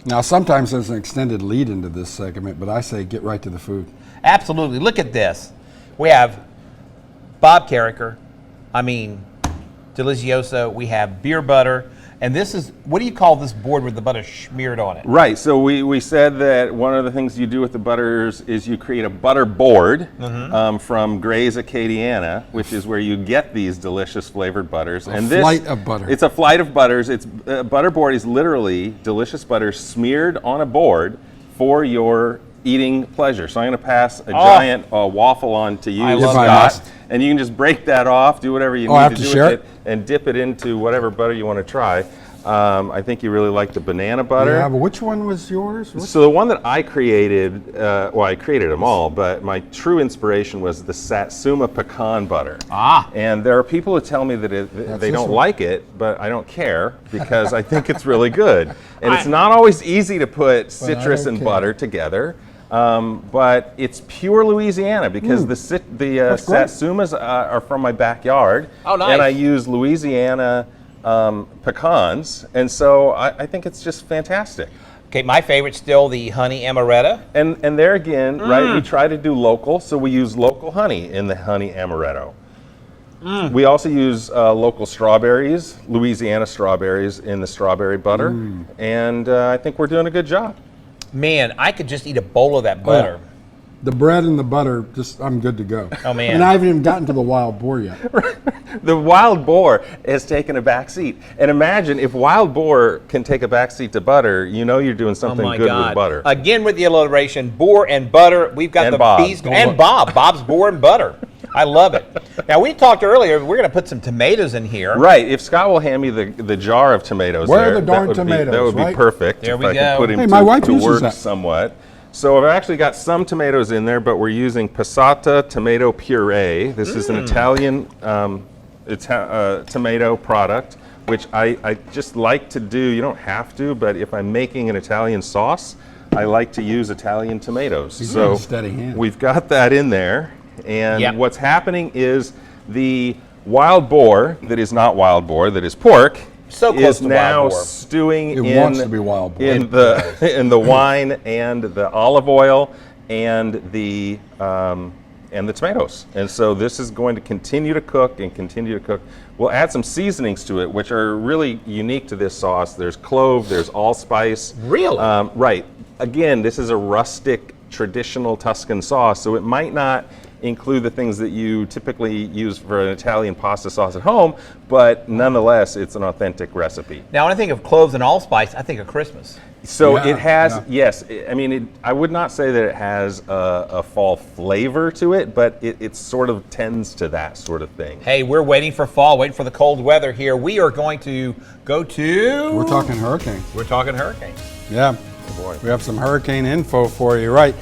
Now, sometimes there's an extended lead into this segment, but I say get right to the food. Absolutely. Look at this. We have Bob Carrikker, Delizioseaux. We have beer butter. And this is, what do you call this board with the butter smeared on it? Right, so we said that one of the things you do with the butters is you create a butter board from Gray's Acadiana, which is where you get these delicious flavored butters. A flight of butter. It's a flight of butters. It's butter board is literally delicious butter smeared on a board for your eating pleasure. So I'm going to pass a giant waffle on to you, Scott, and you can just break that off, do whatever you need to do with it, and dip it into whatever butter you want to try. I think you really like the banana butter. Yeah, but which one was yours? So the one that I created, well, I created them all, but my true inspiration was the Satsuma pecan butter. And there are people who tell me that they don't like it, but I don't care because I think it's really good. And it's not always easy to put citrus and butter together. But it's pure Louisiana because the Satsumas are from my backyard. Oh, nice. And I use Louisiana pecans, and so I think it's just fantastic. Okay, my favorite's still the honey amaretto. And there again, right, we try to do local, so we use local honey in the honey amaretto. We also use local strawberries, Louisiana strawberries in the strawberry butter, and I think we're doing a good job. Man, I could just eat a bowl of that butter. Oh, yeah. The bread and the butter, I'm good to go. Oh, man. And I haven't even gotten to the wild boar yet. The wild boar has taken a back seat. And imagine if wild boar can take a back seat to butter, you know you're doing something good with butter. Again with the alliteration, boar and butter. We've got bees and Bob's boar and butter. I love it. Now, we talked earlier, we're going to put some tomatoes in here. Right. If Scott will hand me the jar of tomatoes, where are the darn tomatoes? That would be perfect. There if we I go. Can put him my wife to uses work that somewhat. So I've actually got some tomatoes in there, but we're using passata tomato puree. This is an Italian tomato product, which I just like to do. You don't have to, but if I'm making an Italian sauce, I like to use Italian tomatoes. So steady hand. We've got that in there. And what's happening is the wild boar that is not wild boar, that is pork, is now stewing in the wine and the olive oil and the tomatoes. And so this is going to continue to cook and continue to cook. We'll add some seasonings to it, which are really unique to this sauce. There's clove, there's allspice. Really? Right. Again, this is a rustic, traditional Tuscan sauce, so it might not include the things that you typically use for an Italian pasta sauce at home, but nonetheless, it's an authentic recipe. Now, when I think of cloves and allspice, I think of Christmas. So it has, yes, I mean, I would not say that it has a fall flavor to it, but it sort of tends to that sort of thing. Hey, we're waiting for fall, waiting for the cold weather here. We are going to go to... We're talking hurricanes. We're talking hurricanes. Yeah. Oh boy. We have some hurricane info for you, right?